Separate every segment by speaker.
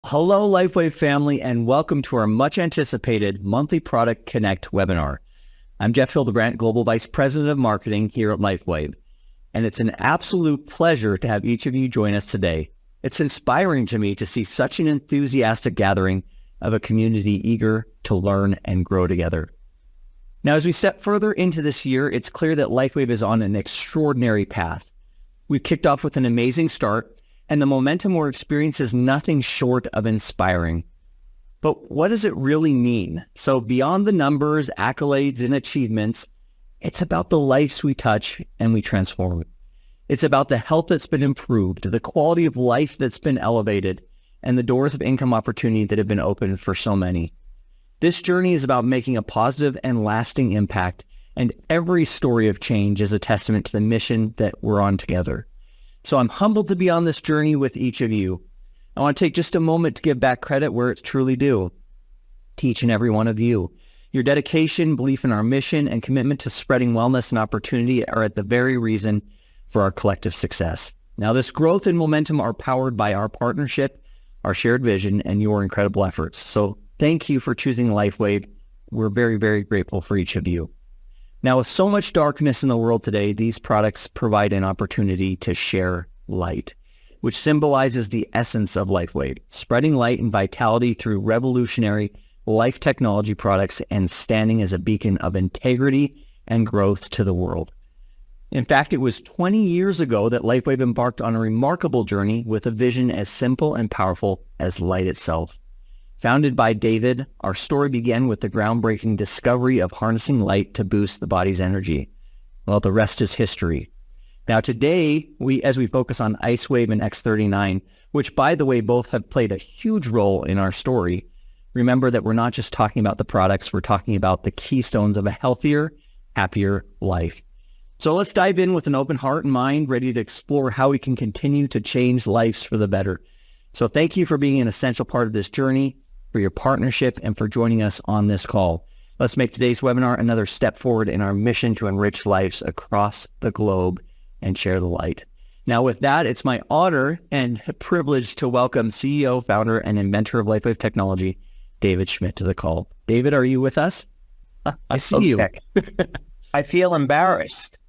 Speaker 1: Hello, LifeWave family, and welcome to our much anticipated monthly Product Connect webinar. I'm Jeff Hildebrandt, Global Vice President of Marketing here at LifeWave, and it's an absolute pleasure to have each of you join us today. It's inspiring to me to see such an enthusiastic gathering of a community eager to learn and grow together. Now, as we step further into this year, it's clear that LifeWave is on an extraordinary path. We've kicked off with an amazing start, and the momentum we're experiencing is nothing short of inspiring. But what does it really mean? So beyond the numbers, accolades, and achievements, it's about the lives we touch and we transform. It's about the health that's been improved, the quality of life that's been elevated, and the doors of income opportunity that have been opened for so many. This journey is about making a positive and lasting impact, and every story of change is a testament to the mission that we're on together. So I'm humbled to be on this journey with each of you. I want to take just a moment to give back credit where it's truly due to each and every one of you. Your dedication, belief in our mission, and commitment to spreading wellness and opportunity are at the very reason for our collective success. Now, this growth and momentum are powered by our partnership, our shared vision, and your incredible efforts. So thank you for choosing LifeWave. We're very, very grateful for each of you. Now, with so much darkness in the world today, these products provide an opportunity to share light, which symbolizes the essence of LifeWave, spreading light and vitality through revolutionary life technology products and standing as a beacon of integrity and growth to the world. In fact, it was 20 years ago that LifeWave embarked on a remarkable journey with a vision as simple and powerful as light itself. Founded by David, our story began with the groundbreaking discovery of harnessing light to boost the body's energy. Well, the rest is history. Now today, as we focus on IceWave and X39, which by the way, both have played a huge role in our story, remember that we're not just talking about the products, we're talking about the keystones of a healthier, happier life. So let's dive in with an open heart and mind, ready to explore how we can continue to change lives for the better. So thank you for being an essential part of this journey, for your partnership, and for joining us on this call. Let's make today's webinar another step forward in our mission to enrich lives across the globe and share the light. Now with that, it's my honor and privilege to welcome CEO, founder, and inventor of LifeWave Technology, David Schmidt, to the call. David, are you with us? I see you.
Speaker 2: I feel embarrassed.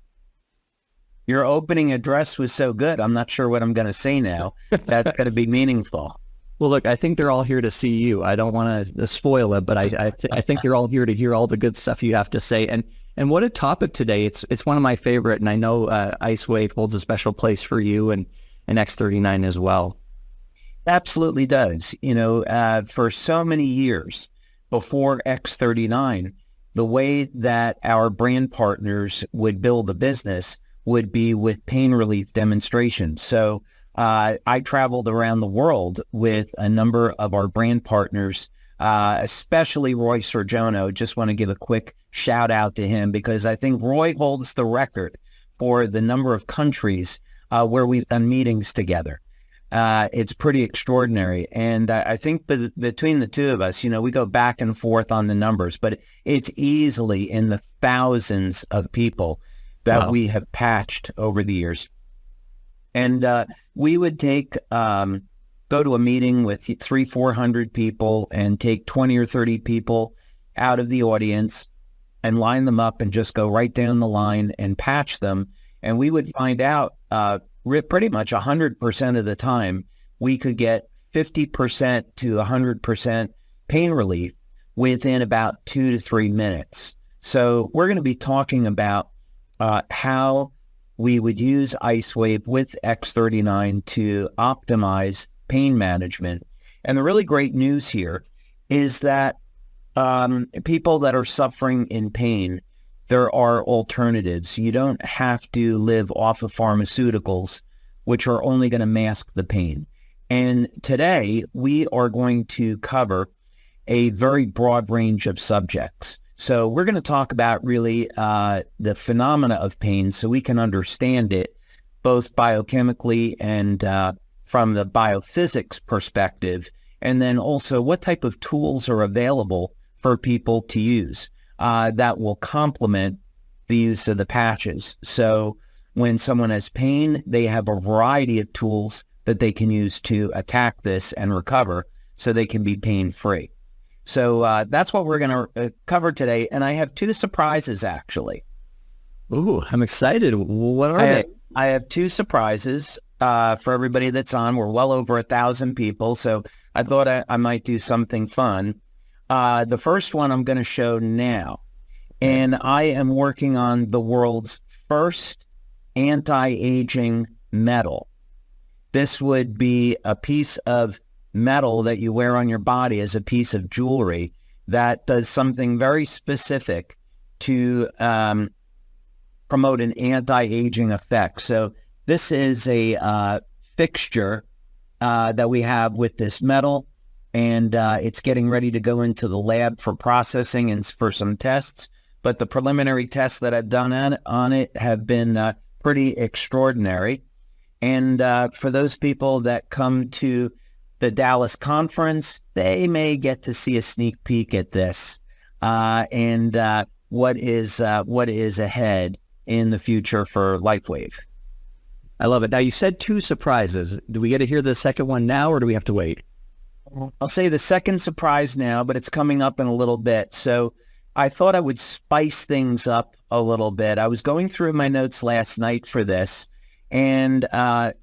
Speaker 2: Your opening address was so good. I'm not sure what I'm going to say now. That's going to be meaningful.
Speaker 1: Well, look, I think they're all here to see you. I don't want to spoil it, but I think they're all here to hear all the good stuff you have to say. And what a topic today. It's one of my favorite, and I know IceWave holds a special place for you and X39 as well.
Speaker 2: Absolutely does. You know, for so many years before X39, the way that our brand partners would build a business would be with pain relief demonstrations. So I traveled around the world with a number of our brand partners, especially Roy Sorjono. Just want to give a quick shout out to him because I think Roy holds the record for the number of countries where we've done meetings together. It's pretty extraordinary. And I think between the two of us, you know, we go back and forth on the numbers, but it's easily in the thousands of people that we have patched over the years. And we would take, go to a meeting with 300-400 people and take 20 or 30 people out of the audience and line them up and just go right down the line and patch them. And we would find out pretty much 100% of the time, we could get 50% to 100% pain relief within about 2 to 3 minutes. So we're going to be talking about how we would use IceWave with X39 to optimize pain management. And the really great news here is that people that are suffering in pain, there are alternatives. You don't have to live off of pharmaceuticals, which are only going to mask the pain. And today we are going to cover a very broad range of subjects. So we're going to talk about really the phenomena of pain so we can understand it both biochemically and from the biophysics perspective, and then also what type of tools are available for people to use that will complement the use of the patches. So when someone has pain, they have a variety of tools that they can use to attack this and recover. so they can be pain-free. So that's what we're going to cover today. And I have two surprises, actually.
Speaker 1: Ooh, I'm excited. What are they?
Speaker 2: I have two surprises for everybody that's on. We're well over 1,000 people, so I thought I might do something fun. The first one I'm going to show now, and I am working on the world's first anti-aging medal. This would be a piece of metal that you wear on your body as a piece of jewelry that does something very specific to promote an anti-aging effect. So this is a fixture that we have with this metal, and it's getting ready to go into the lab for processing and for some tests. But the preliminary tests that I've done on it have been pretty extraordinary. And for those people that come to the Dallas conference, they may get to see a sneak peek at this and what is ahead in the future for LifeWave.
Speaker 1: I love it. Now, you said two surprises. Do we get to hear the second one now, or do we have to wait?
Speaker 2: I'll say the second surprise now, but it's coming up in a little bit. So I thought I would spice things up a little bit. I was going through my notes last night for this, and I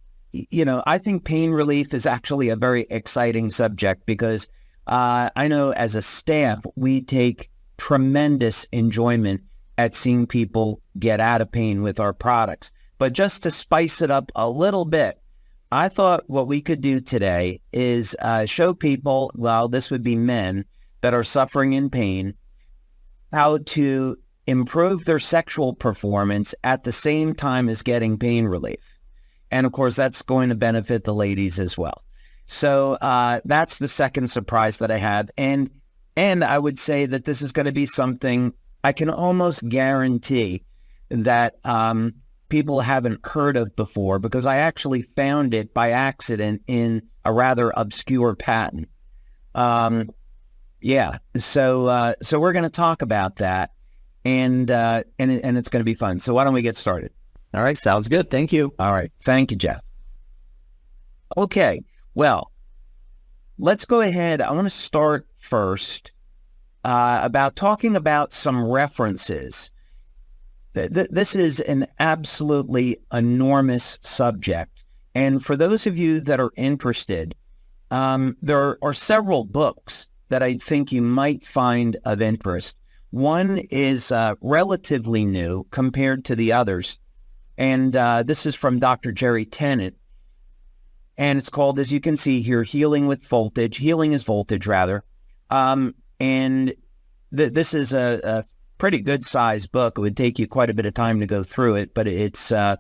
Speaker 2: think pain relief is actually a very exciting subject because I know as a staff, we take tremendous enjoyment at seeing people get out of pain with our products. But just to spice it up a little bit, I thought what we could do today is show people, well, this would be men that are suffering in pain, how to improve their sexual performance at the same time as getting pain relief. And of course, that's going to benefit the ladies as well. So that's the second surprise that I have. And I would say that this is going to be something I can almost guarantee that people haven't heard of before, because I actually found it by accident in a rather obscure patent. So we're going to talk about that, and it's going to be fun. So why don't we get started?
Speaker 1: All right, sounds good. Thank you.
Speaker 2: All right. Thank you, Jeff. Okay. Well, let's go ahead. I want to start first about talking about some references. This is an absolutely enormous subject. And for those of you that are interested, there are several books that I think you might find of interest. One is relatively new compared to the others. And this is from Dr. Jerry Tennant. And it's called, as you can see here, Healing is Voltage, rather. And this is a pretty good sized book. It would take you quite a bit of time to go through it, but it's a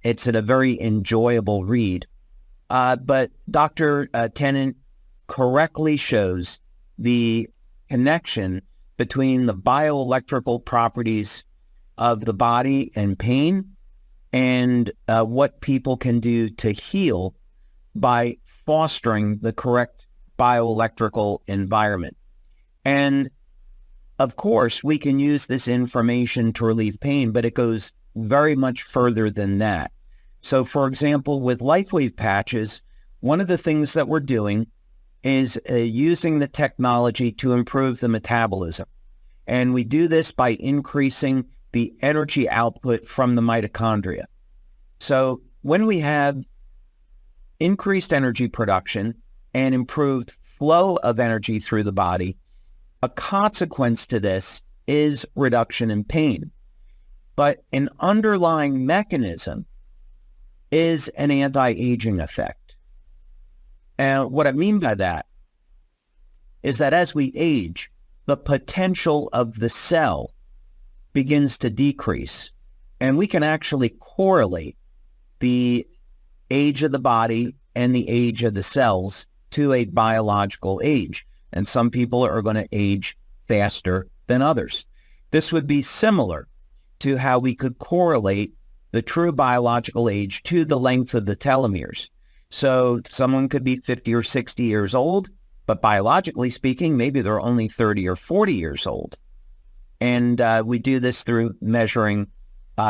Speaker 2: very enjoyable read. But Dr. Tennant correctly shows the connection between the bioelectrical properties of the body and pain, and what people can do to heal by fostering the correct bioelectrical environment. And of course, we can use this information to relieve pain, but it goes very much further than that. So for example, with LifeWave patches, one of the things that we're doing is using the technology to improve the metabolism. And we do this by increasing the energy output from the mitochondria. So when we have increased energy production and improved flow of energy through the body, a consequence to this is reduction in pain. But an underlying mechanism is an anti-aging effect. And what I mean by that is that as we age, the potential of the cell begins to decrease. And we can actually correlate the age of the body and the age of the cells to a biological age. And some people are going to age faster than others. This would be similar to how we could correlate the true biological age to the length of the telomeres. So someone could be 50 or 60 years old, but biologically speaking, maybe they're only 30 or 40 years old. And we do this through measuring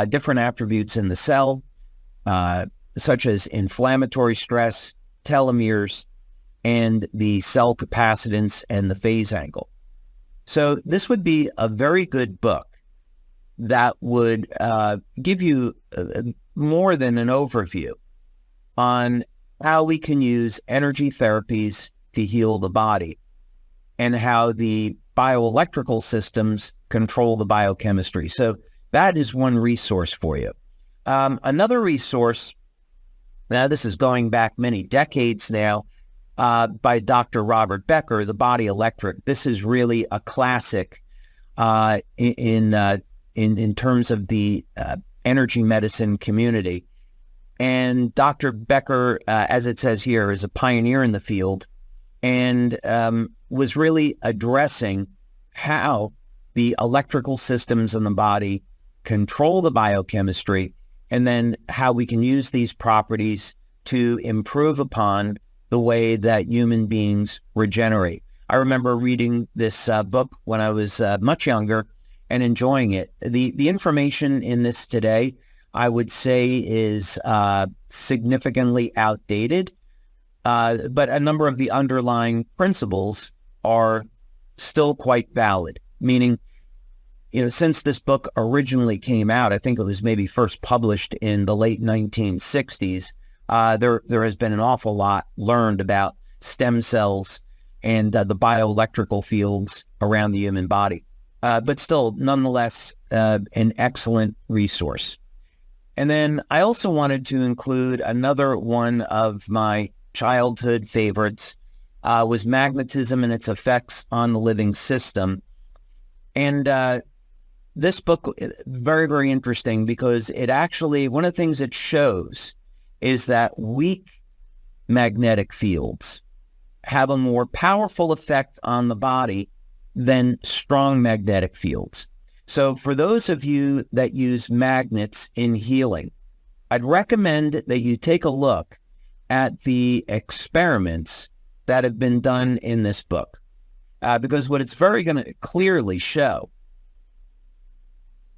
Speaker 2: different attributes in the cell, such as inflammatory stress, telomeres, and the cell capacitance and the phase angle. So this would be a very good book that would give you more than an overview on how we can use energy therapies to heal the body and how the bioelectrical systems control the biochemistry. So that is one resource for you. Another resource, now this is going back many decades now, by Dr. Robert Becker, The Body Electric. This is really a classic in terms of the energy medicine community. And Dr. Becker, as it says here, is a pioneer in the field and was really addressing how the electrical systems in the body control the biochemistry, and then how we can use these properties to improve upon the way that human beings regenerate. I remember reading this book when I was much younger and enjoying it. The information in this today, I would say, is significantly outdated, but a number of the underlying principles are still quite valid, meaning, since this book originally came out, I think it was maybe first published in the late 1960s, there has been an awful lot learned about stem cells and the bioelectrical fields around the human body, but still, nonetheless, an excellent resource. And then I also wanted to include another one of my childhood favorites, was magnetism and its effects on the living system. And this book, very, very interesting, because it actually, one of the things it shows is that weak magnetic fields have a more powerful effect on the body than strong magnetic fields. So for those of you that use magnets in healing, I'd recommend that you take a look at the experiments that have been done in this book, because what it's very going to clearly show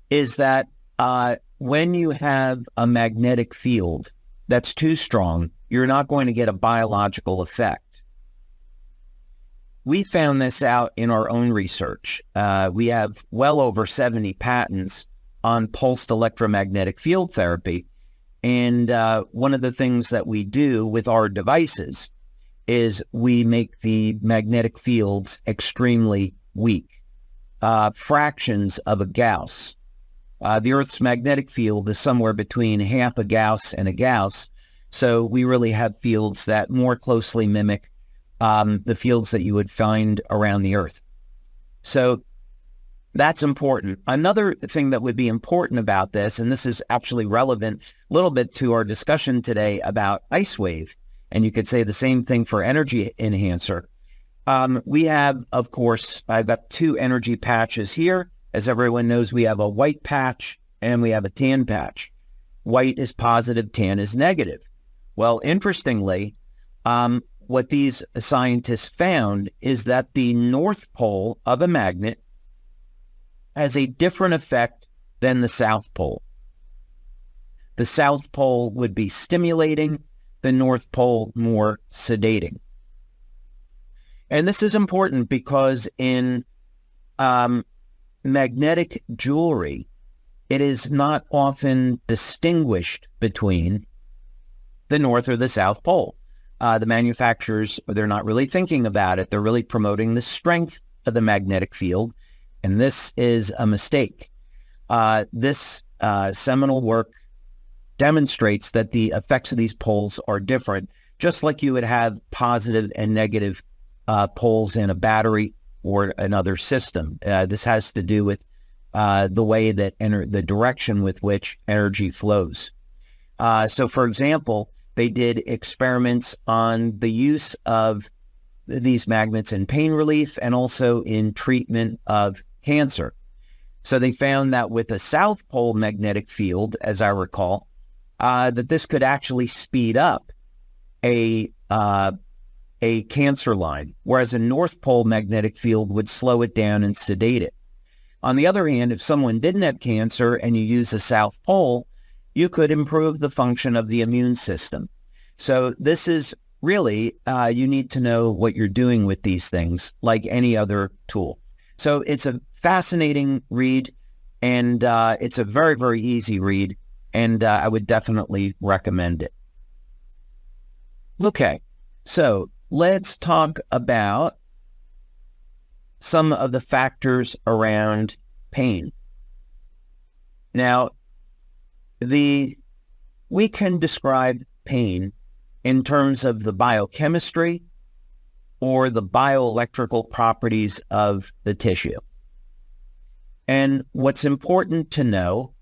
Speaker 2: is that when you have a magnetic field that's too strong, you're not going to get a biological effect. We found this out in our own research. We have well over 70 patents on pulsed electromagnetic field therapy. And one of the things that we do with our devices is we make the magnetic fields extremely weak, fractions of a Gauss. The Earth's magnetic field is somewhere between half a Gauss and a Gauss. So we really have fields that more closely mimic the fields that you would find around the Earth. So that's important. Another thing that would be important about this, and this is actually relevant a little bit to our discussion today about Ice Wave, and you could say the same thing for Energy Enhancer. We have, of course, I've got two energy patches here. As everyone knows, we have a white patch and we have a tan patch. White is positive, tan is negative. Well, interestingly, what these scientists found is that the north pole of a magnet has a different effect than the south pole. The south pole would be stimulating, the north pole more sedating. And this is important because in magnetic jewelry, it is not often distinguished between the north or the south pole. The manufacturers, they're not really thinking about it. They're really promoting the strength of the magnetic field, and this is a mistake. This seminal work demonstrates that the effects of these poles are different, just like you would have positive and negative poles in a battery or another system. This has to do with the way that the direction with which energy flows. So, for example, they did experiments on the use of these magnets in pain relief and also in treatment of cancer. So they found that with a south pole magnetic field, as I recall, that this could actually speed up a cancer line, whereas a north pole magnetic field would slow it down and sedate it. On the other hand, if someone didn't have cancer and you use a south pole, you could improve the function of the immune system. So this is really, you need to know what you're doing with these things, like any other tool. So it's a fascinating read, and it's a very, very easy read, and I would definitely recommend it. Okay, so let's talk about some of the factors around pain. Now, we can describe pain in terms of the biochemistry or the bioelectrical properties of the tissue. And what's important to know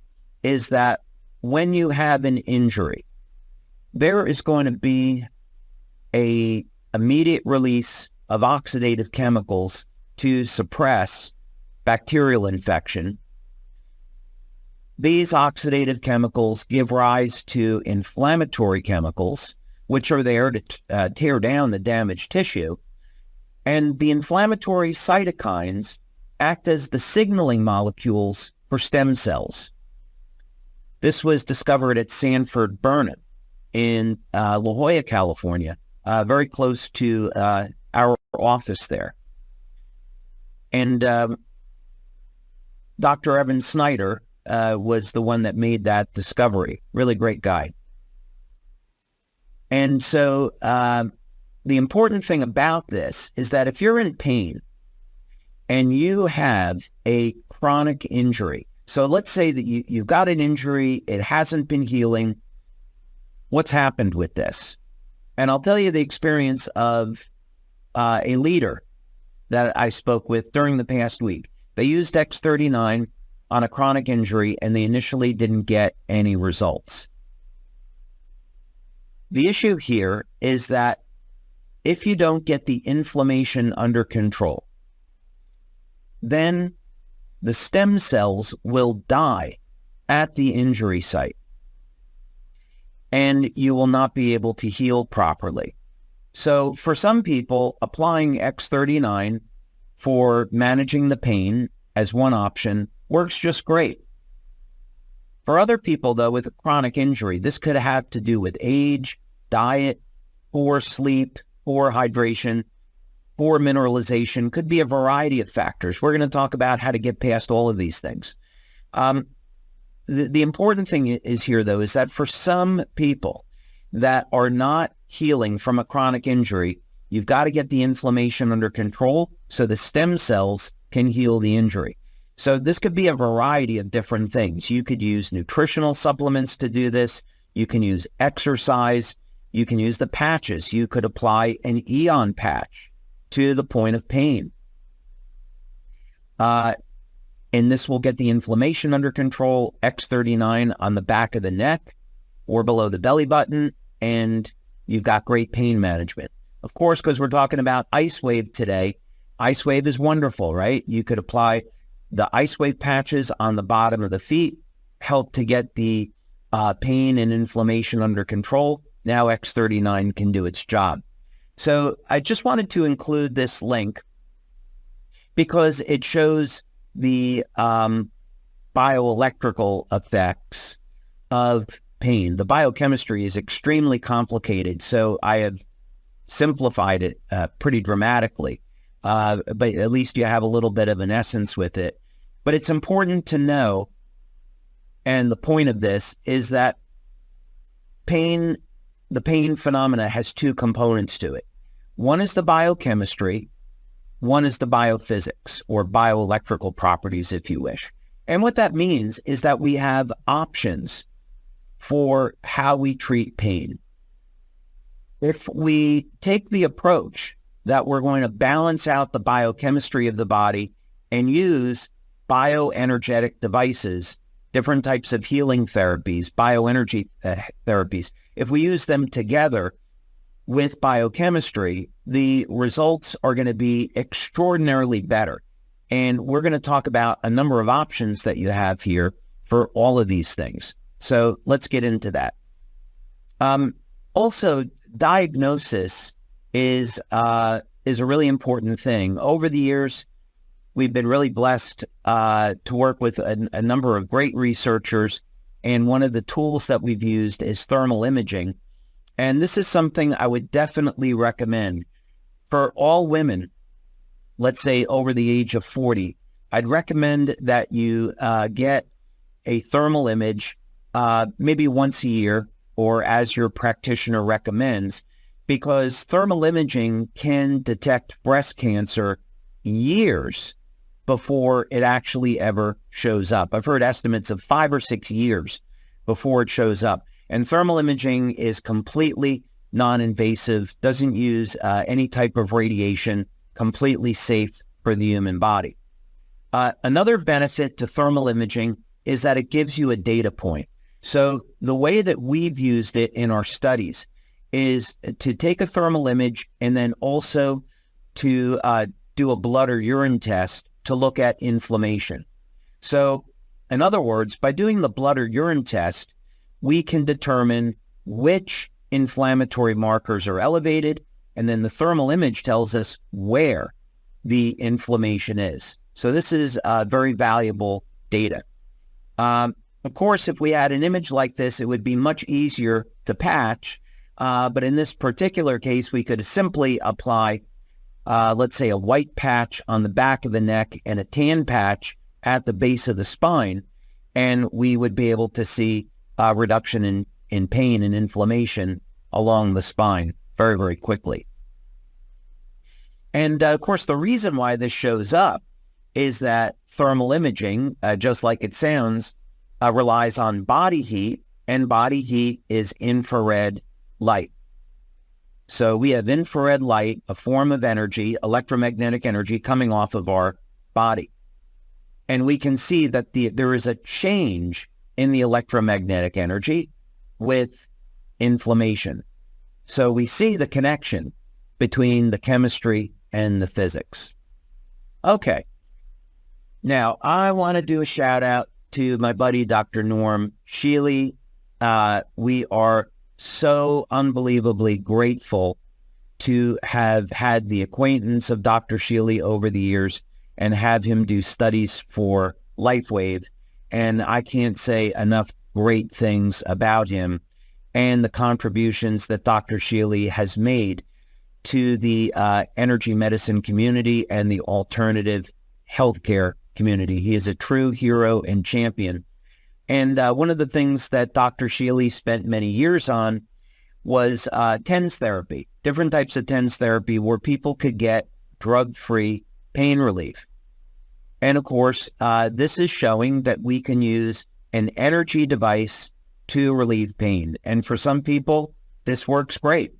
Speaker 2: is that when you have an injury, there is going to be an immediate release of oxidative chemicals to suppress bacterial infection. These oxidative chemicals give rise to inflammatory chemicals, which are there to tear down the damaged tissue. And the inflammatory cytokines act as the signaling molecules for stem cells. This was discovered at Sanford Burnham in La Jolla, California, very close to our office there. And Dr. Evan Snyder was the one that made that discovery. Really great guy. And so the important thing about this is that if you're in pain and you have a chronic injury, so let's say that you've got an injury, it hasn't been healing, what's happened with this? And I'll tell you the experience of a leader that I spoke with during the past week. They used X39 on a chronic injury, and they initially didn't get any results. The issue here is that if you don't get the inflammation under control, then the stem cells will die at the injury site, and you will not be able to heal properly. So for some people, applying X39 for managing the pain as one option works just great. For other people, though, with a chronic injury, this could have to do with age, diet, poor sleep, poor hydration, poor mineralization, could be a variety of factors. We're going to talk about how to get past all of these things. The important thing is here, though, is that for some people that are not healing from a chronic injury, you've got to get the inflammation under control so the stem cells can heal the injury. So this could be a variety of different things. You could use nutritional supplements to do this. You can use exercise. You can use the patches. You could apply an Eon patch to the point of pain. And this will get the inflammation under control. X39 on the back of the neck or below the belly button, and you've got great pain management. Of course, because we're talking about Ice Wave today, Ice Wave is wonderful, right? You could apply the Ice Wave patches on the bottom of the feet, help to get the pain and inflammation under control. Now X39 can do its job. So I just wanted to include this link because it shows the bioelectrical effects of pain. The biochemistry is extremely complicated, so I have simplified it pretty dramatically, but at least you have a little bit of an essence with it. But it's important to know, and the point of this is that the pain phenomena has two components to it. One is the biochemistry, one is the biophysics or bioelectrical properties, if you wish. And what that means is that we have options for how we treat pain. If we take the approach that we're going to balance out the biochemistry of the body and use bioenergetic devices, different types of healing therapies, bioenergy therapies, if we use them together with biochemistry, the results are going to be extraordinarily better. And we're going to talk about a number of options that you have here for all of these things. So let's get into that. Also, diagnosis is a really important thing. Over the years, we've been really blessed to work with a number of great researchers, and one of the tools that we've used is thermal imaging. And this is something I would definitely recommend for all women, let's say over the age of 40. I'd recommend that you get a thermal image maybe once a year or as your practitioner recommends, because thermal imaging can detect breast cancer years before it actually ever shows up. I've heard estimates of 5 or 6 years before it shows up. And thermal imaging is completely non-invasive, doesn't use any type of radiation, completely safe for the human body. Another benefit to thermal imaging is that it gives you a data point. So the way that we've used it in our studies is to take a thermal image and then also to do a blood or urine test to look at inflammation. So in other words, by doing the blood or urine test, we can determine which inflammatory markers are elevated, and then the thermal image tells us where the inflammation is. So this is very valuable data. Of course, if we had an image like this, it would be much easier to patch. But in this particular case, we could simply apply, let's say, a white patch on the back of the neck and a tan patch at the base of the spine, and we would be able to see a reduction in pain and inflammation along the spine very, very quickly. And of course, the reason why this shows up is that thermal imaging, just like it sounds, relies on body heat, and body heat is infrared light. So we have infrared light, a form of energy, electromagnetic energy coming off of our body. And we can see that there is a change in the electromagnetic energy with inflammation. So we see the connection between the chemistry and the physics. Okay. Now, I want to do a shout out to my buddy, Dr. Norm Shealy. We are so unbelievably grateful to have had the acquaintance of Dr. Shealy over the years and have him do studies for LifeWave. And I can't say enough great things about him and the contributions that Dr. Shealy has made to the energy medicine community and the alternative healthcare community. He is a true hero and champion. And one of the things that Dr. Shealy spent many years on was TENS therapy, different types of TENS therapy where people could get drug-free pain relief. And of course, this is showing that we can use an energy device to relieve pain. And for some people, this works great.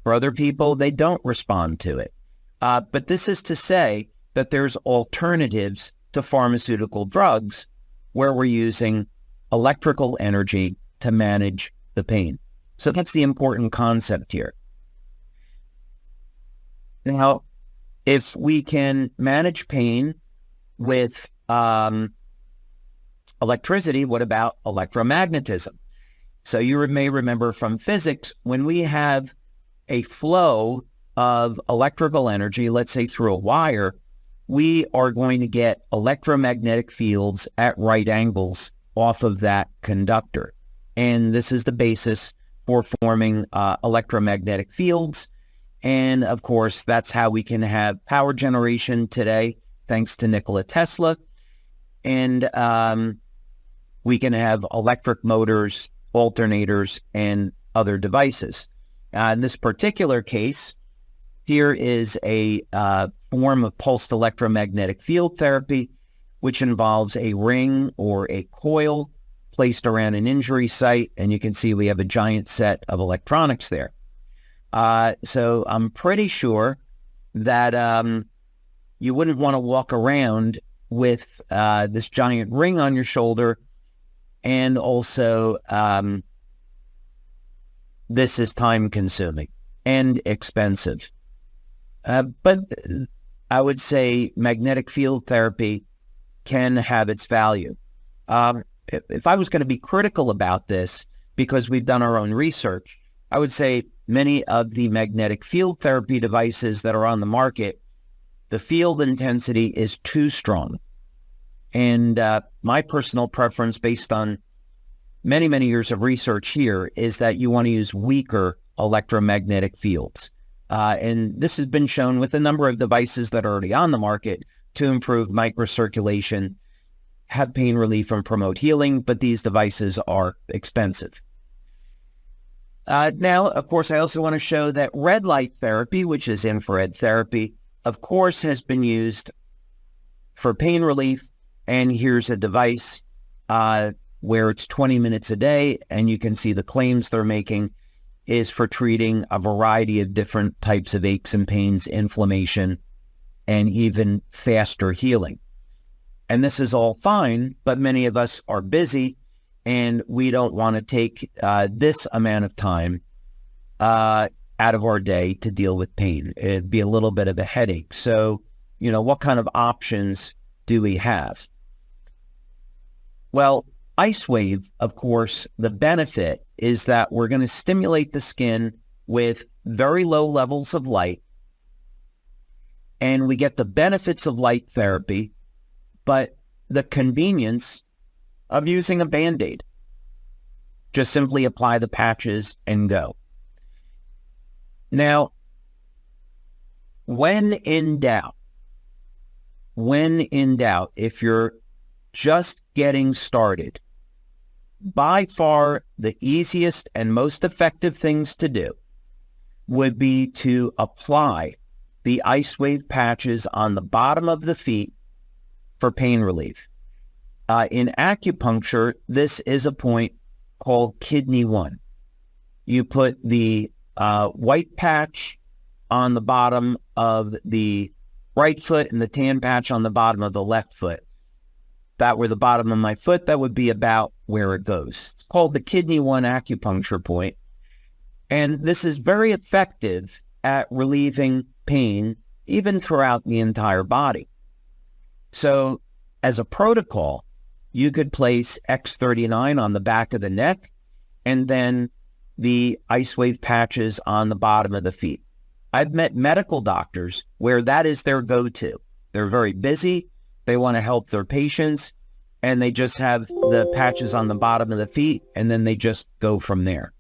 Speaker 2: For other people, they don't respond to it. But this is to say that there's alternatives to pharmaceutical drugs where we're using electrical energy to manage the pain. So that's the important concept here. Now, if we can manage pain with electricity, what about electromagnetism? So you may remember from physics, when we have a flow of electrical energy, let's say through a wire, we are going to get electromagnetic fields at right angles off of that conductor. And this is the basis for forming electromagnetic fields. And of course, that's how we can have power generation today, thanks to Nikola Tesla. And we can have electric motors, alternators, and other devices. In this particular case, here is a form of pulsed electromagnetic field therapy, which involves a ring or a coil placed around an injury site. And you can see we have a giant set of electronics there. So I'm pretty sure that you wouldn't want to walk around with this giant ring on your shoulder. And also, this is time-consuming and expensive. But I would say magnetic field therapy can have its value. If I was going to be critical about this, because we've done our own research, I would say many of the magnetic field therapy devices that are on the market, the field intensity is too strong. And my personal preference, based on many, many years of research here, is that you want to use weaker electromagnetic fields. And this has been shown with a number of devices that are already on the market to improve microcirculation, have pain relief, and promote healing, but these devices are expensive. Now, of course, I also want to show that red light therapy, which is infrared therapy, of course, has been used for pain relief. And here's a device where it's 20 minutes a day, and you can see the claims they're making is for treating a variety of different types of aches and pains, inflammation, and even faster healing. And this is all fine, but many of us are busy, and we don't want to take this amount of time out of our day to deal with pain. It'd be a little bit of a headache. So, what kind of options do we have? Well, Ice Wave, of course, the benefit is that we're going to stimulate the skin with very low levels of light, and we get the benefits of light therapy, but the convenience of using a Band-Aid. Just simply apply the patches and go. Now, when in doubt, if you're just getting started, by far the easiest and most effective things to do would be to apply the Ice Wave patches on the bottom of the feet for pain relief. In acupuncture, this is a point called kidney 1. You put the white patch on the bottom of the right foot and the tan patch on the bottom of the left foot. That were the bottom of my foot, that would be about where it goes. It's called the kidney 1 acupuncture point. And this is very effective at relieving pain, even throughout the entire body. So as a protocol, you could place X39 on the back of the neck and then the Ice Wave patches on the bottom of the feet. I've met medical doctors where that is their go-to. They're very busy. They want to help their patients, and they just have the patches on the bottom of the feet, and then they just go from there.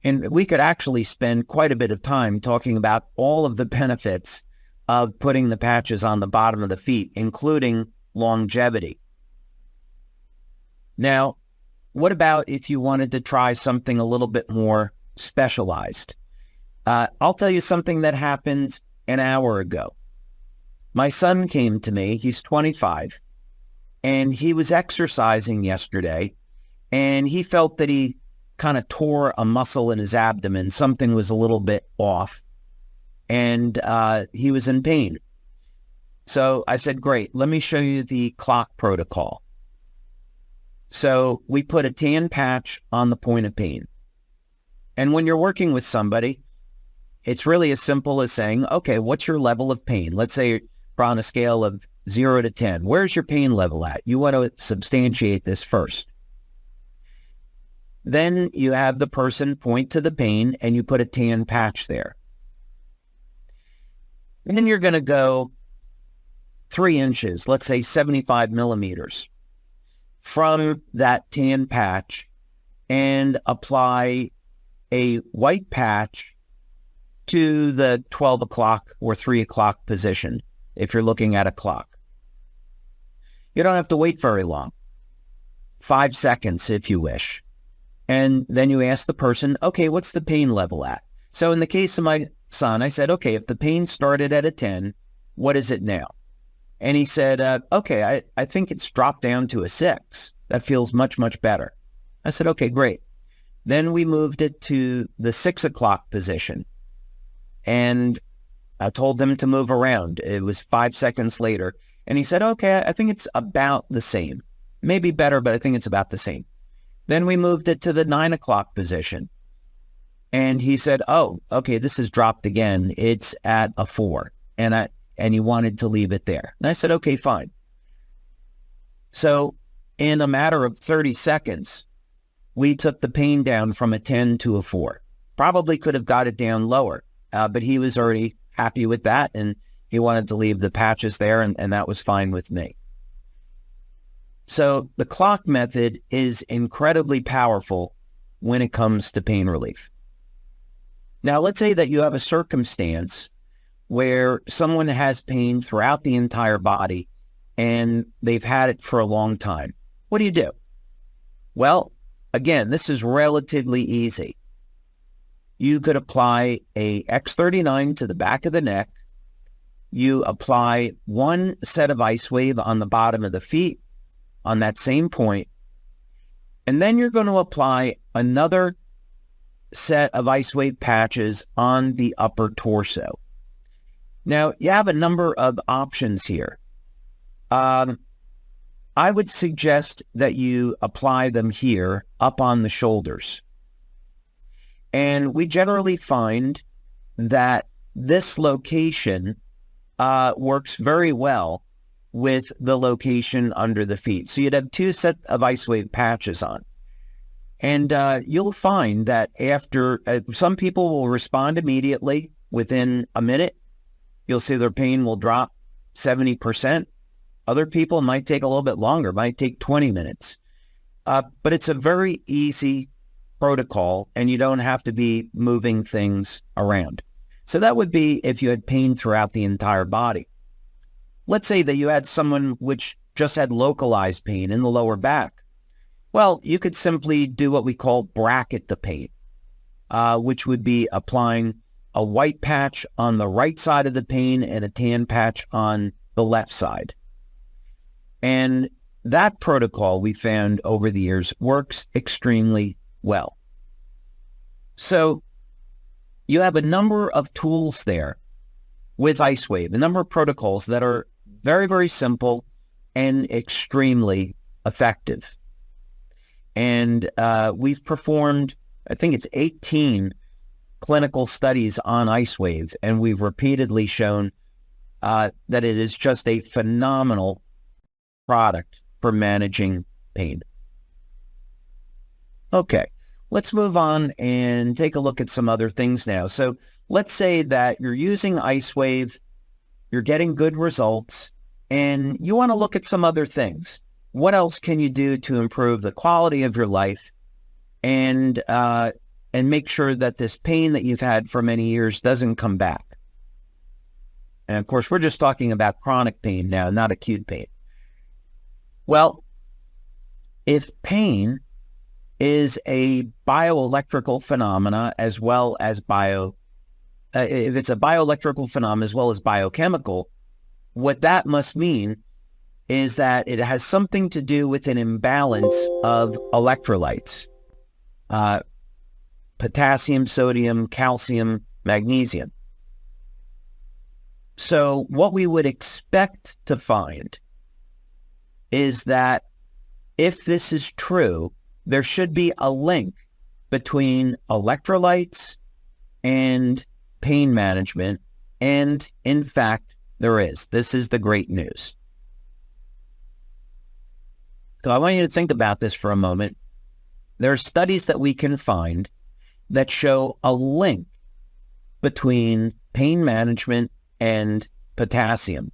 Speaker 2: And we could actually spend quite a bit of time talking about all of the benefits of putting the patches on the bottom of the feet, including longevity. Now, what about if you wanted to try something a little bit more specialized? I'll tell you something that happened an hour ago. My son came to me, he's 25, and he was exercising yesterday, and he felt that he kind of tore a muscle in his abdomen. Something was a little bit off, and he was in pain. So I said, great, let me show you the clock protocol. So we put a tan patch on the point of pain. And when you're working with somebody, it's really as simple as saying, okay, what's your level of pain? Let's say we're on a scale of 0 to 10. Where's your pain level at? You want to substantiate this first. Then you have the person point to the pain and you put a tan patch there. And then you're going to go 3 inches, let's say 75 millimeters, from that tan patch and apply a white patch to the 12 o'clock or 3 o'clock position if you're looking at a clock. You don't have to wait very long, 5 seconds if you wish. And then you ask the person, okay, what's the pain level at? So in the case of my son, I said, okay, if the pain started at a 10, what is it now? And he said, okay, I think it's dropped down to a 6. That feels much, much better. I said, okay, great. Then we moved it to the 6 o'clock position. And I told him to move around. It was 5 seconds later. And he said, okay, I think it's about the same. Maybe better, but I think it's about the same. Then we moved it to the 9 o'clock position. And he said, oh, okay, this has dropped again. It's at a 4. And he wanted to leave it there. And I said, okay, fine. So in a matter of 30 seconds, we took the pain down from a 10 to a 4. Probably could have got it down lower, but he was already happy with that, and he wanted to leave the patches there, and that was fine with me. So the clock method is incredibly powerful when it comes to pain relief. Now, let's say that you have a circumstance where someone has pain throughout the entire body and they've had it for a long time. What do you do? Well, again, this is relatively easy. You could apply a X39 to the back of the neck. You apply one set of ice wave on the bottom of the feet on that same point, and then you're going to apply another set of ice wave patches on the upper torso. Now, you have a number of options here. I would suggest that you apply them here up on the shoulders. And we generally find that this location works very well with the location under the feet. So you'd have two sets of ice wave patches on. And you'll find that after, some people will respond immediately within a minute. You'll see their pain will drop 70%. Other people might take a little bit longer, might take 20 minutes. But it's a very easy protocol, and you don't have to be moving things around. So that would be if you had pain throughout the entire body. Let's say that you had someone which just had localized pain in the lower back. Well, you could simply do what we call bracket the pain, which would be applying a white patch on the right side of the pain and a tan patch on the left side. And that protocol we found over the years works extremely well. So you have a number of tools there with IceWave, a number of protocols that are very, very simple and extremely effective. And we've performed, I think it's 18 clinical studies on IceWave, and we've repeatedly shown that it is just a phenomenal product for managing pain. Okay, let's move on and take a look at some other things now. So let's say that you're using IceWave, you're getting good results, and you want to look at some other things. What else can you do to improve the quality of your life and make sure that this pain that you've had for many years doesn't come back? And of course, we're just talking about chronic pain now, not acute pain. Well, if pain is a bioelectrical phenomena as well as if it's a bioelectrical phenomenon as well as biochemical, what that must mean is that it has something to do with an imbalance of electrolytes. Potassium, sodium, calcium, magnesium. So what we would expect to find is that if this is true, there should be a link between electrolytes and pain management. And in fact, there is. This is the great news. So I want you to think about this for a moment. There are studies that we can find that show a link between pain management and potassium.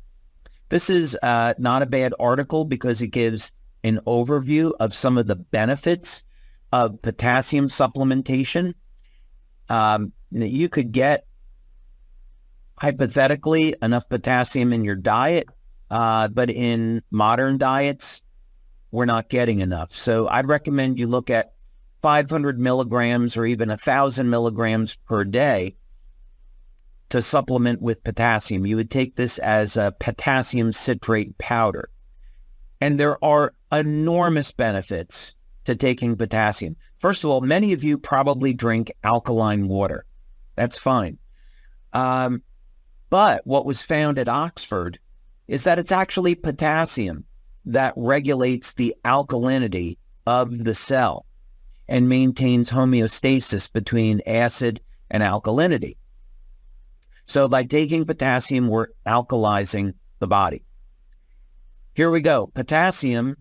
Speaker 2: This is not a bad article because it gives an overview of some of the benefits of potassium supplementation. You could get, hypothetically, enough potassium in your diet, but in modern diets, we're not getting enough. So I'd recommend you look at 500 milligrams or even 1,000 milligrams per day to supplement with potassium. You would take this as a potassium citrate powder. And there are enormous benefits to taking potassium. First of all, many of you probably drink alkaline water. That's fine. But what was found at Oxford is that it's actually potassium that regulates the alkalinity of the cell and maintains homeostasis between acid and alkalinity. So by taking potassium, we're alkalizing the body. Here we go. Potassium,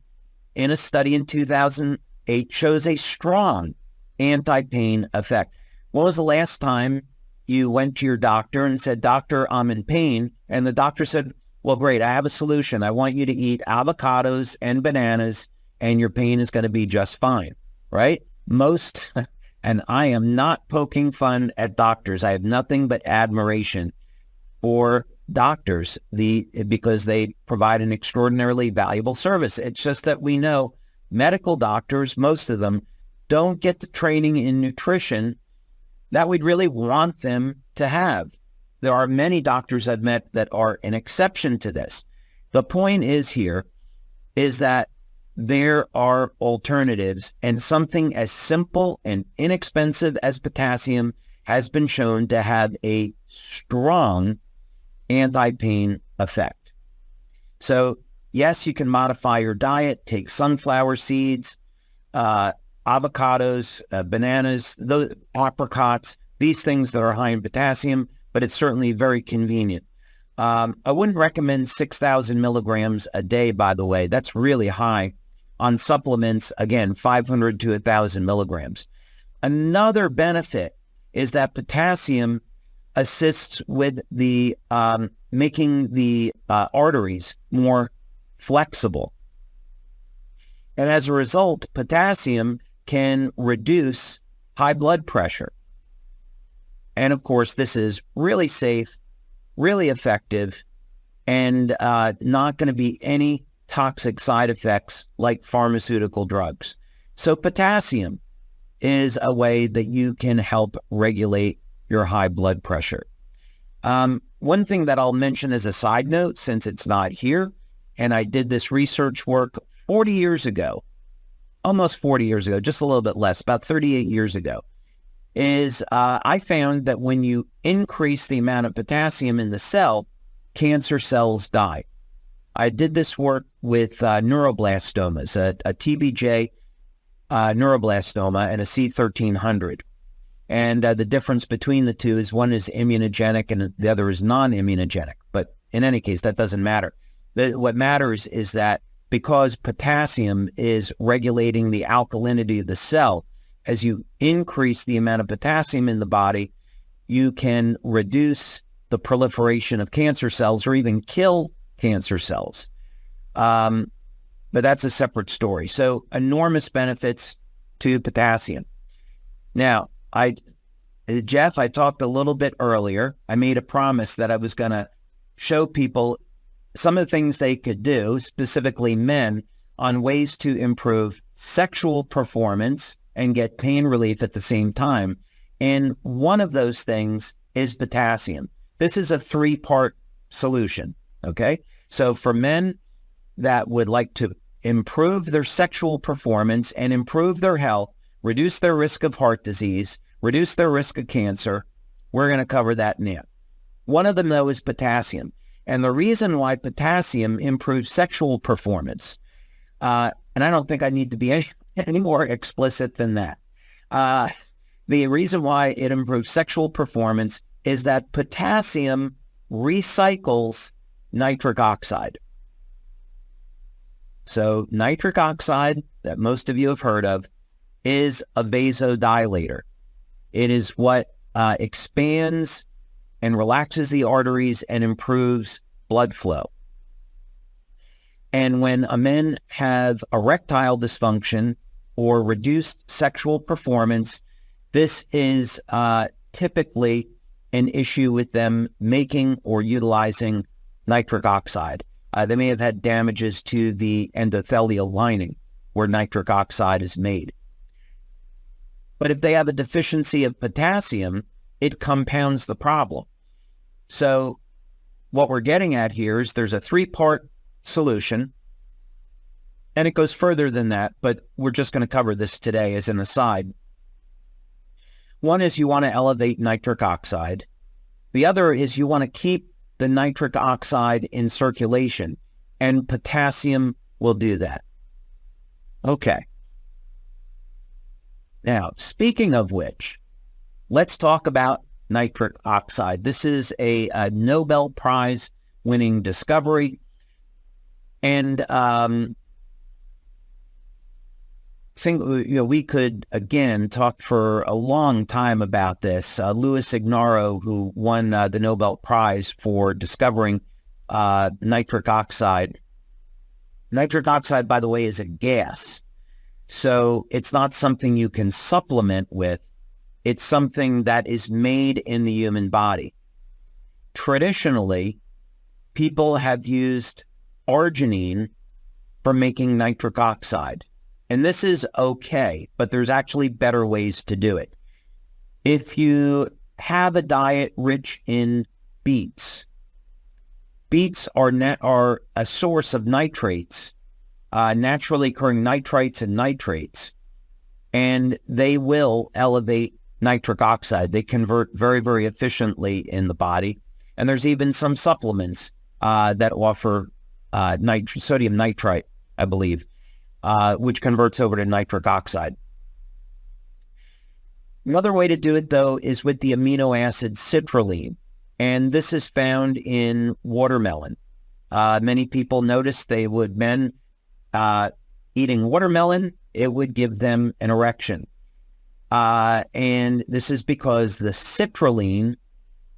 Speaker 2: in a study in 2008, shows a strong anti-pain effect. When was the last time you went to your doctor and said, "Doctor, I'm in pain," and the doctor said, "Well, great, I have a solution. I want you to eat avocados and bananas, and your pain is going to be just fine," right? Most And I am not poking fun at doctors. I have nothing but admiration for doctors because they provide an extraordinarily valuable service. It's just that we know medical doctors, most of them, don't get the training in nutrition that we'd really want them to have. There are many doctors I've met that are an exception to this. The point is that there are alternatives, and something as simple and inexpensive as potassium has been shown to have a strong anti-pain effect. So yes, you can modify your diet, take sunflower seeds, avocados, bananas, those apricots, these things that are high in potassium, but it's certainly very convenient. I wouldn't recommend 6,000 milligrams a day, by the way. That's really high. On supplements, again, 500 to 1,000 milligrams. Another benefit is that potassium assists with the making the arteries more flexible. And as a result, potassium can reduce high blood pressure. And of course, this is really safe, really effective, and not going to be any toxic side effects like pharmaceutical drugs. So potassium is a way that you can help regulate your high blood pressure. One thing that I'll mention as a side note, since it's not here, and I did this research work 40 years ago, almost 40 years ago, just a little bit less, about 38 years ago, is I found that when you increase the amount of potassium in the cell, cancer cells die. I did this work with neuroblastomas, a TBJ neuroblastoma and a C1300. And the difference between the two is one is immunogenic and the other is non-immunogenic. But in any case, that doesn't matter. What matters is that because potassium is regulating the alkalinity of the cell, as you increase the amount of potassium in the body, you can reduce the proliferation of cancer cells or even kill cancer cells. But that's a separate story. So enormous benefits to potassium. Now, Jeff, I talked a little bit earlier. I made a promise that I was going to show people some of the things they could do, specifically men, on ways to improve sexual performance and get pain relief at the same time. And one of those things is potassium. This is a 3-part solution, okay? So for men that would like to improve their sexual performance and improve their health, reduce their risk of heart disease, reduce their risk of cancer, we're going to cover that now. One of them, though, is potassium. And the reason why potassium improves sexual performance, and I don't think I need to be any more explicit than that. The reason why it improves sexual performance is that potassium recycles nitric oxide. So nitric oxide, that most of you have heard of, is a vasodilator. It is what expands and relaxes the arteries and improves blood flow. And when men have erectile dysfunction or reduced sexual performance, this is typically an issue with them making or utilizing nitric oxide. They may have had damages to the endothelial lining where nitric oxide is made. But if they have a deficiency of potassium, it compounds the problem. So what we're getting at here is there's a 3-part solution, and it goes further than that, but we're just going to cover this today as an aside. One is you want to elevate nitric oxide. The other is you want to keep the nitric oxide in circulation, and potassium will do that. Okay. Now, speaking of which, let's talk about nitric oxide. This is a Nobel Prize winning discovery. And we could, again, talk for a long time about this. Louis Ignarro, who won the Nobel Prize for discovering nitric oxide. Nitric oxide, by the way, is a gas. So it's not something you can supplement with. It's something that is made in the human body. Traditionally, people have used arginine for making nitric oxide. And this is okay, but there's actually better ways to do it. If you have a diet rich in beets, beets are a source of nitrates, naturally occurring nitrites and nitrates, and they will elevate nitric oxide. They convert very, very efficiently in the body. And there's even some supplements that offer sodium nitrite, I believe, which converts over to nitric oxide. Another way to do it, though, is with the amino acid citrulline, and this is found in watermelon. Many people notice men eating watermelon, it would give them an erection. And this is because the citrulline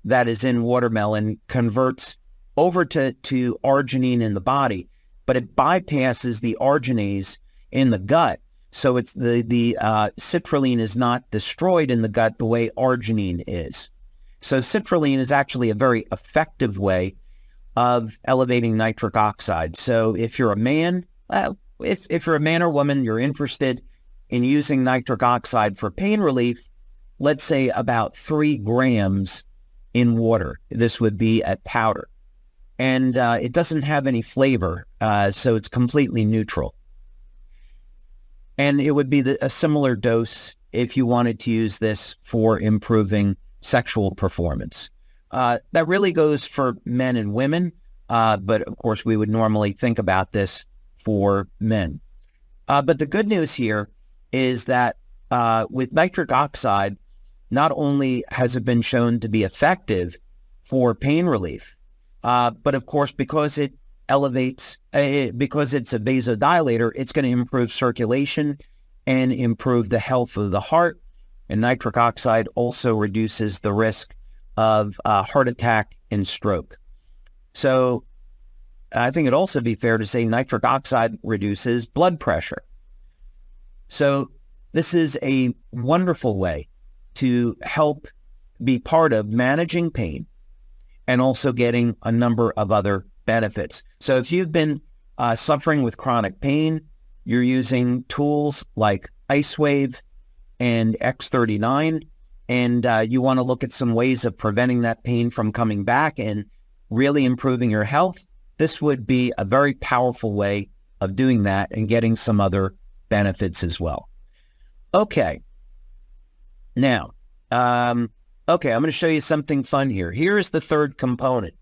Speaker 2: that is in watermelon converts over to arginine in the body, but it bypasses the arginase in the gut. So it's the citrulline is not destroyed in the gut the way arginine is. So citrulline is actually a very effective way of elevating nitric oxide. So if you're a man, if you're a man or woman, you're interested in using nitric oxide for pain relief, let's say about 3 grams in water. This would be a powder. And it doesn't have any flavor, so it's completely neutral. And it would be a similar dose if you wanted to use this for improving sexual performance. That really goes for men and women, but of course we would normally think about this for men. But the good news here is that with nitric oxide, not only has it been shown to be effective for pain relief, but of course, because it elevates, because it's a vasodilator, it's going to improve circulation and improve the health of the heart. And nitric oxide also reduces the risk of heart attack and stroke. So I think it'd also be fair to say nitric oxide reduces blood pressure. So this is a wonderful way to help be part of managing pain and also getting a number of other benefits. So if you've been suffering with chronic pain, you're using tools like IceWave and X39, and you want to look at some ways of preventing that pain from coming back and really improving your health, this would be a very powerful way of doing that and getting some other benefits as well. Okay. Now, I'm going to show you something fun here. Here's the third component.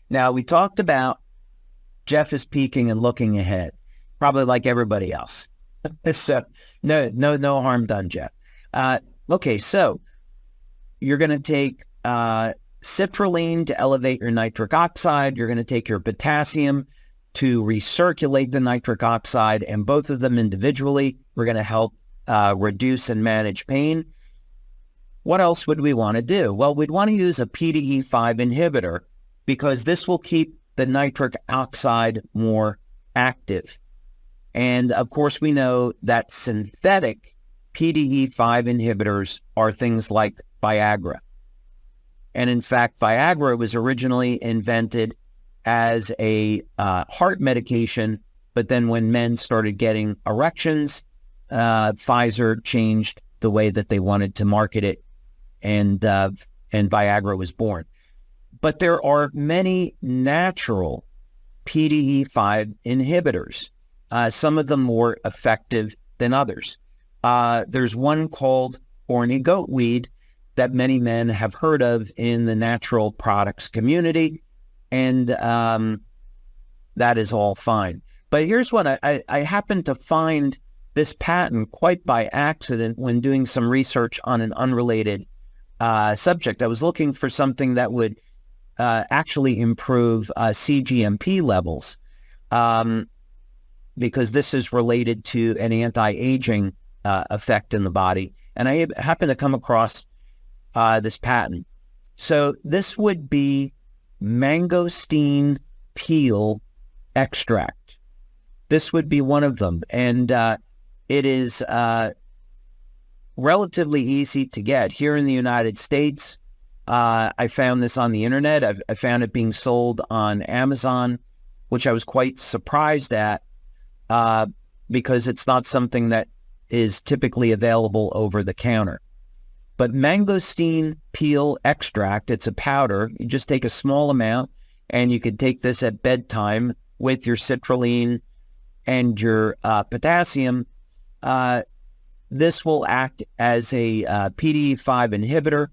Speaker 2: Now, we talked about Jeff is peeking and looking ahead, probably like everybody else. So no harm done, Jeff. Okay, so you're going to take citrulline to elevate your nitric oxide. You're going to take your potassium to recirculate the nitric oxide, and both of them individually, we're going to help reduce and manage pain. What else would we want to do? Well, we'd want to use a PDE5 inhibitor because this will keep the nitric oxide more active. And of course, we know that synthetic PDE5 inhibitors are things like Viagra. And in fact, Viagra was originally invented as a heart medication, but then when men started getting erections, Pfizer changed the way that they wanted to market it, and Viagra was born. But there are many natural PDE5 inhibitors, some of them more effective than others. There's one called horny goatweed that many men have heard of in the natural products community, and that is all fine. But here's what I happened to find this patent quite by accident when doing some research on an unrelated subject. I was looking for something that would actually improve CGMP levels because this is related to an anti-aging effect in the body. And I happened to come across this patent. So this would be mangosteen peel extract. This would be one of them. And it is relatively easy to get. Here in the United States, I found this on the internet. I found it being sold on Amazon, which I was quite surprised at because it's not something that is typically available over the counter. But mangosteen peel extract, it's a powder. You just take a small amount, and you could take this at bedtime with your citrulline and your potassium. This will act as a PDE5 inhibitor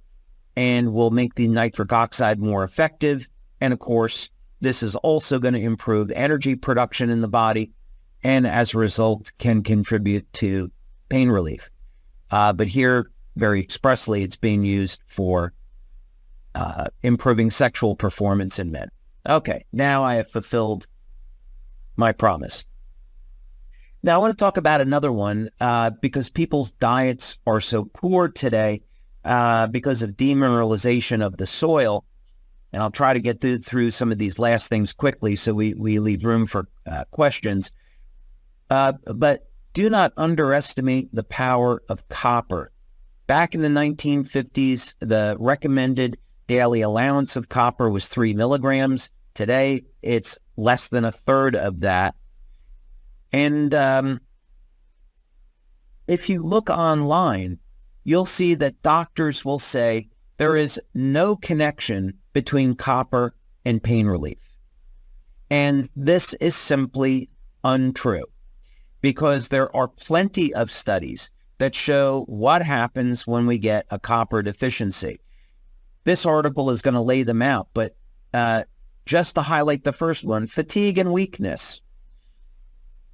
Speaker 2: and will make the nitric oxide more effective. And of course, this is also going to improve energy production in the body, and as a result can contribute to pain relief. But here, very expressly, it's being used for improving sexual performance in men. Okay, now I have fulfilled my promise. Now I want to talk about another one because people's diets are so poor today because of demineralization of the soil. And I'll try to get through some of these last things quickly so we leave room for questions. But do not underestimate the power of copper. Back in the 1950s, the recommended daily allowance of copper was 3 milligrams. Today, it's less than a third of that. And if you look online, you'll see that doctors will say there is no connection between copper and pain relief. And this is simply untrue, because there are plenty of studies that show what happens when we get a copper deficiency. This article is going to lay them out, but just to highlight the first one, fatigue and weakness.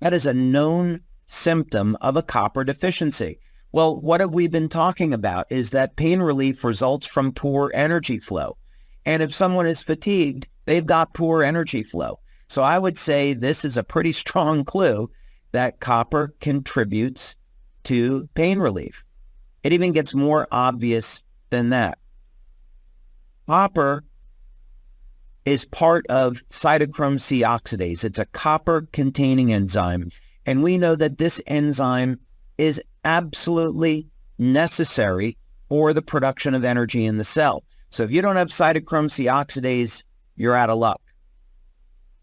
Speaker 2: That is a known symptom of a copper deficiency. Well, what have we been talking about is that pain relief results from poor energy flow. And if someone is fatigued, they've got poor energy flow. So I would say this is a pretty strong clue that copper contributes to pain relief. It even gets more obvious than that. Copper is part of cytochrome C oxidase. It's a copper-containing enzyme, and we know that this enzyme is absolutely necessary for the production of energy in the cell. So if you don't have cytochrome C oxidase, you're out of luck.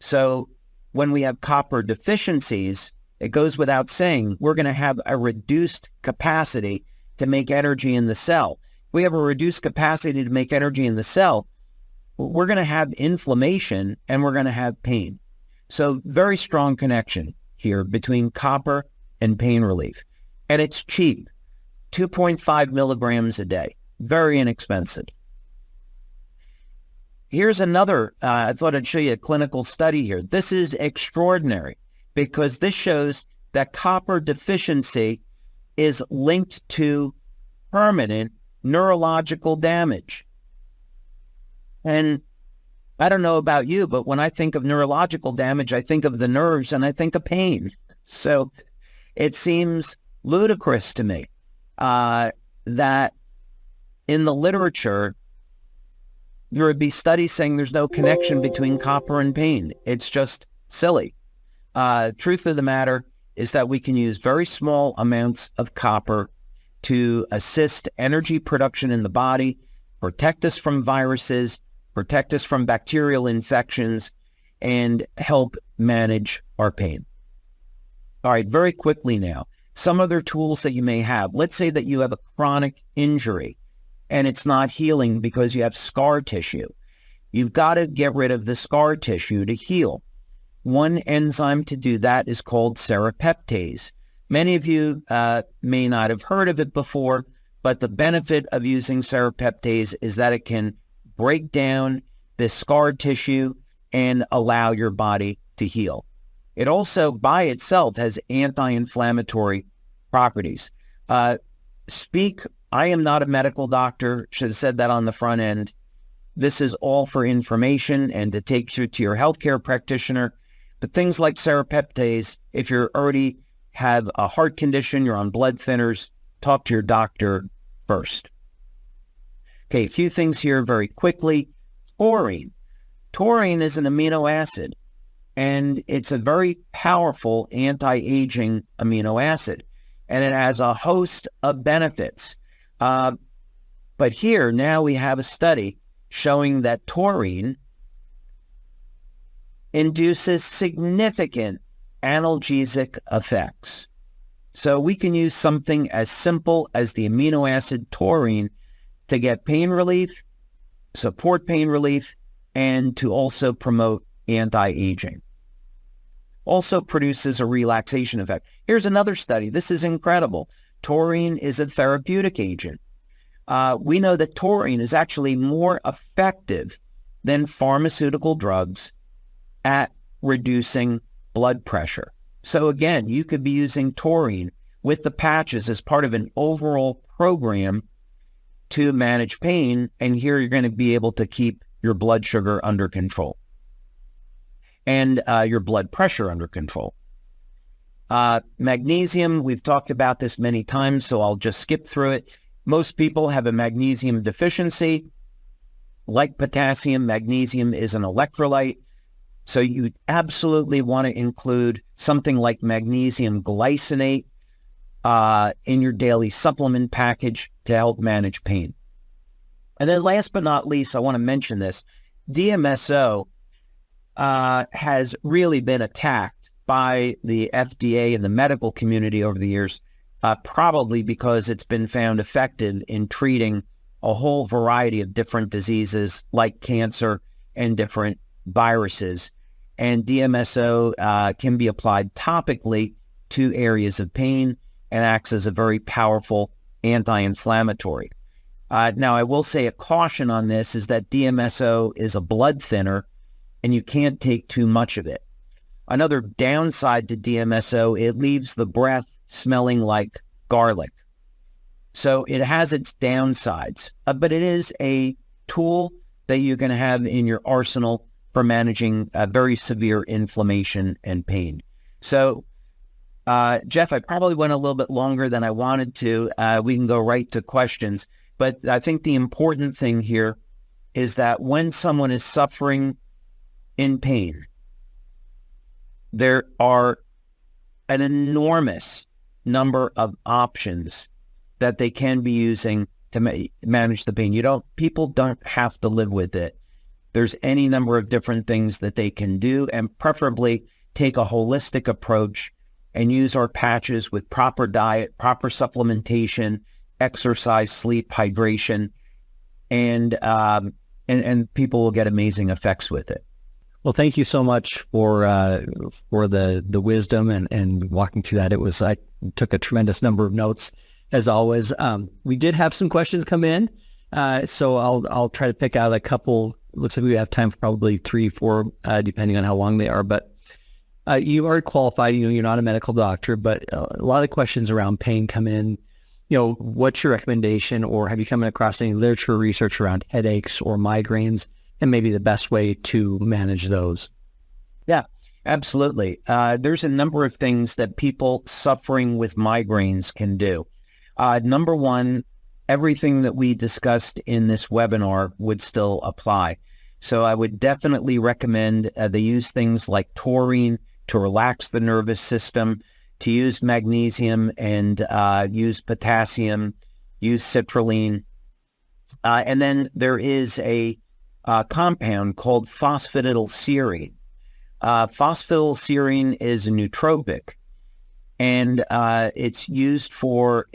Speaker 2: So when we have copper deficiencies, it goes without saying, we're going to have a reduced capacity to make energy in the cell. If we have a reduced capacity to make energy in the cell, we're going to have inflammation and we're going to have pain. So very strong connection here between copper and pain relief. And it's cheap, 2.5 milligrams a day, very inexpensive. Here's another, I thought I'd show you a clinical study here. This is extraordinary because this shows that copper deficiency is linked to permanent neurological damage. And I don't know about you, but when I think of neurological damage, I think of the nerves and I think of pain. So it seems ludicrous to me that in the literature, there would be studies saying there's no connection between copper and pain. It's just silly. Truth of the matter is that we can use very small amounts of copper to assist energy production in the body, protect us from viruses, protect us from bacterial infections, and help manage our pain. All right, very quickly now, some other tools that you may have. Let's say that you have a chronic injury and it's not healing because you have scar tissue. You've got to get rid of the scar tissue to heal. One enzyme to do that is called serrapeptase. Many of you may not have heard of it before, but the benefit of using serrapeptase is that it can break down this scar tissue and allow your body to heal. It also, by itself, has anti-inflammatory properties. I am not a medical doctor, should have said that on the front end. This is all for information and to take you to your healthcare practitioner. But things like serrapeptase, if you already have a heart condition, you're on blood thinners, talk to your doctor first. Okay, a few things here very quickly. Taurine. Taurine is an amino acid, and it's a very powerful anti-aging amino acid. and it has a host of benefits. But here, now we have a study showing that taurine induces significant analgesic effects. So we can use something as simple as the amino acid taurine to get pain relief, support pain relief, and to also promote anti-aging. Also produces a relaxation effect. Here's another study. This is incredible. Taurine is a therapeutic agent. We know that taurine is actually more effective than pharmaceutical drugs at reducing blood pressure. So again, you could be using taurine with the patches as part of an overall program to manage pain, and here you're going to be able to keep your blood sugar under control and your blood pressure under control. Magnesium, we've talked about this many times, so I'll just skip through it. Most people have a magnesium deficiency. Like potassium, magnesium is an electrolyte. So you absolutely want to include something like magnesium glycinate in your daily supplement package to help manage pain. And then last but not least, I want to mention this. DMSO has really been attacked by the FDA and the medical community over the years, probably because it's been found effective in treating a whole variety of different diseases like cancer and different viruses. And DMSO can be applied topically to areas of pain and acts as a very powerful anti-inflammatory. Now, I will say a caution on this is that DMSO is a blood thinner and you can't take too much of it. Another downside to DMSO, it leaves the breath smelling like garlic. So it has its downsides, but it is a tool that you can have in your arsenal for managing very severe inflammation and pain. So, Jeff, I probably went a little bit longer than I wanted to. We can go right to questions, but I think the important thing here is that when someone is suffering in pain, there are an enormous number of options that they can be using to manage the pain. People don't have to live with it. There's any number of different things that they can do, and preferably take a holistic approach and use our patches with proper diet, proper supplementation, exercise, sleep, hydration, and people will get amazing effects with it.
Speaker 1: Well, thank you so much for the wisdom and walking through that. I took a tremendous number of notes as always. We did have some questions come in, so I'll try to pick out a couple. Looks like we have time for probably 3, 4, depending on how long they are. But you are qualified. You're not a medical doctor, but a lot of questions around pain come in. What's your recommendation, or have you come across any literature research around headaches or migraines, and maybe the best way to manage those?
Speaker 2: Yeah, absolutely. There's a number of things that people suffering with migraines can do. Number one, everything that we discussed in this webinar would still apply. So I would definitely recommend they use things like taurine to relax the nervous system, to use magnesium and use potassium, use citrulline. And then there is a compound called phosphatidylserine. Phosphatidylserine is a nootropic, and it's used for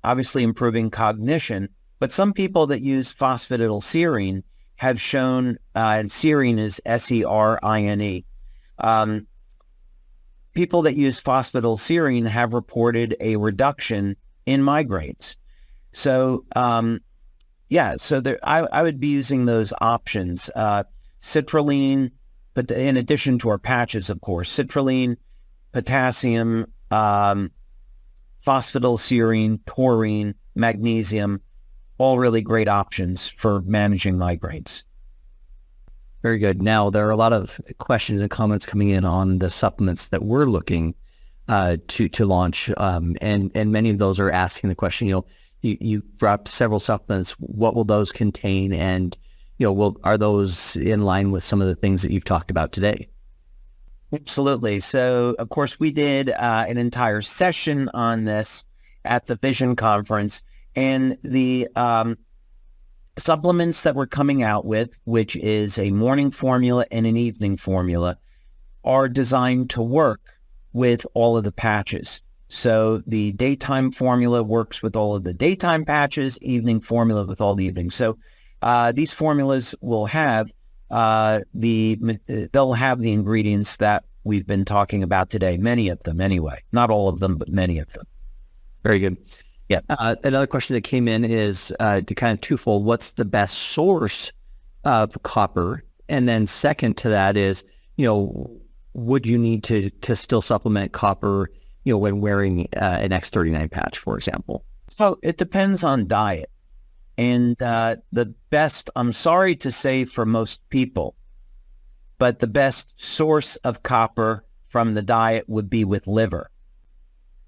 Speaker 2: obviously improving cognition. But some people that use phosphatidylserine have shown, and serine is S-E-R-I-N-E, people that use phosphatidylserine have reported a reduction in migraines. So, so I would be using those options. Citrulline, but in addition to our patches, of course, citrulline, potassium, phosphatidylserine, taurine, magnesium, all really great options for managing migraines.
Speaker 1: Very good. Now, there are a lot of questions and comments coming in on the supplements that we're looking to launch, and many of those are asking the question, you brought up several supplements. What will those contain? And, are those in line with some of the things that you've talked about today?
Speaker 2: Absolutely. So, of course, we did an entire session on this at the Vision Conference, and the supplements that we're coming out with, which is a morning formula and an evening formula, are designed to work with all of the patches. So the daytime formula works with all of the daytime patches, evening formula with all the evening. So these formulas will have they'll have the ingredients that we've been talking about today. Many of them, anyway. Not all of them, but many of them.
Speaker 1: Very good.
Speaker 2: Yeah.
Speaker 1: Another question that came in is kind of twofold. What's the best source of copper? And then second to that is, would you need to still supplement copper, when wearing an X39 patch, for example?
Speaker 2: So it depends on diet. And the best, I'm sorry to say for most people, but the best source of copper from the diet would be with liver.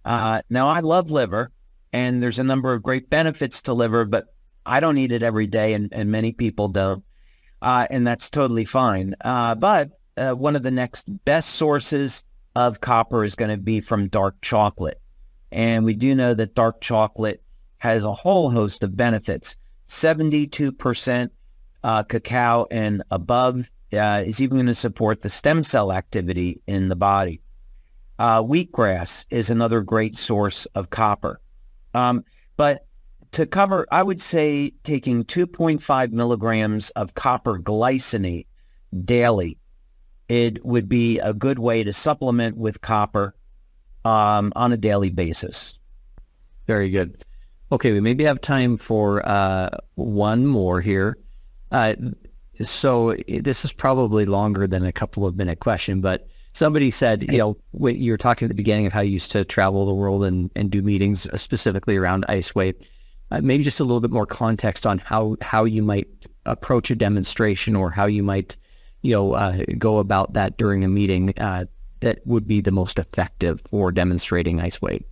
Speaker 2: Now, I love liver, and there's a number of great benefits to liver, but I don't eat it every day, and many people don't, and that's totally fine. But one of the next best sources of copper is going to be from dark chocolate. And we do know that dark chocolate has a whole host of benefits. 72% cacao and above is even going to support the stem cell activity in the body. Wheatgrass is another great source of copper. But to cover, I would say taking 2.5 milligrams of copper glycinate daily, it would be a good way to supplement with copper on a daily basis.
Speaker 1: Very good. Okay, we maybe have time for one more here. So this is probably longer than a couple of minute question, but somebody said, when you were talking at the beginning of how you used to travel the world and do meetings specifically around IceWave, maybe just a little bit more context on how you might approach a demonstration or how you might, go about that during a meeting that would be the most effective for demonstrating IceWave.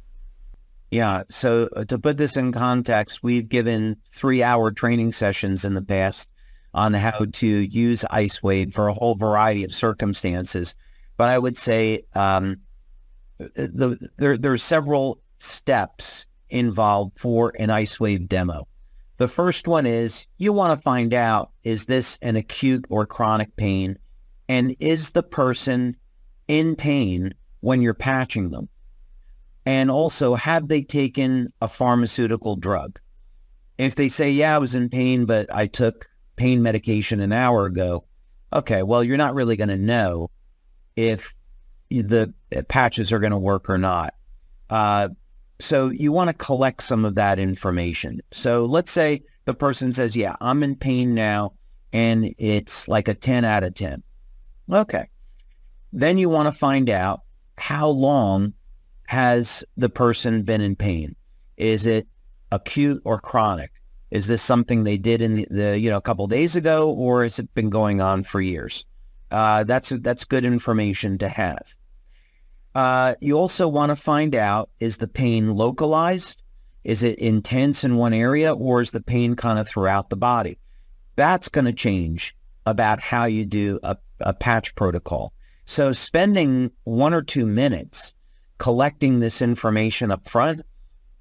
Speaker 2: Yeah, so to put this in context, we've given 3-hour training sessions in the past on how to use IceWave for a whole variety of circumstances. But I would say there are several steps involved for an IceWave demo. The first one is you want to find out, is this an acute or chronic pain? And is the person in pain when you're patching them? And also, have they taken a pharmaceutical drug? If they say, yeah, I was in pain, but I took pain medication an hour ago, okay, well, you're not really going to know if the patches are going to work or not. So you want to collect some of that information. So let's say the person says, yeah, I'm in pain now, and it's like a 10 out of 10. Okay. Then you want to find out, how long has the person been in pain? Is it acute or chronic? Is this something they did in the a couple of days ago, or has it been going on for years? That's good information to have. You also want to find out, is the pain localized? Is it intense in one area, or is the pain kind of throughout the body? That's going to change about how you do a patch protocol. So spending 1 or 2 minutes collecting this information up front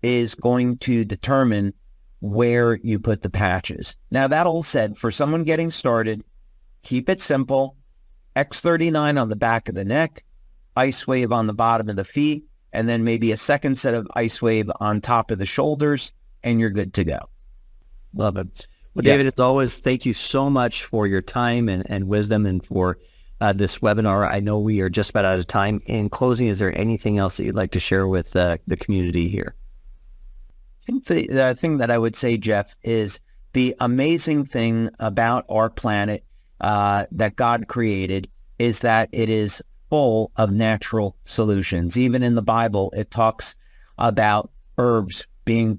Speaker 2: is going to determine where you put the patches. Now, that all said, for someone getting started, keep it simple. X39 on the back of the neck, IceWave on the bottom of the feet, and then maybe a second set of IceWave on top of the shoulders, and you're good to go.
Speaker 1: Love it. Well, David, as always, thank you so much for your time and wisdom and for this webinar. I know we are just about out of time. In closing, is there anything else that you'd like to share with the community here?
Speaker 2: I think the thing that I would say, Jeff, is the amazing thing about our planet that God created is that it is full of natural solutions. Even in the Bible, it talks about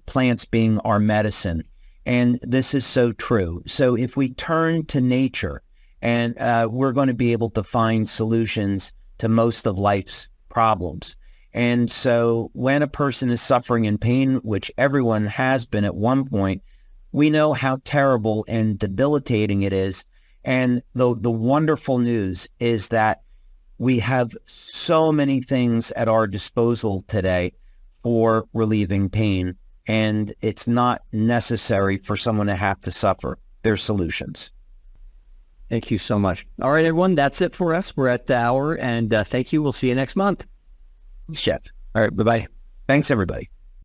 Speaker 2: plants being our medicine. And this is so true. So if we turn to nature, and we're going to be able to find solutions to most of life's problems. And so when a person is suffering in pain, which everyone has been at one point, we know how terrible and debilitating it is. And the wonderful news is that we have so many things at our disposal today for relieving pain, and it's not necessary for someone to have to suffer. There's solutions.
Speaker 1: Thank you so much. All right, everyone, that's it for us. We're at the hour, and thank you. We'll see you next month.
Speaker 2: Thanks, Jeff.
Speaker 1: All right, bye-bye.
Speaker 2: Thanks, everybody.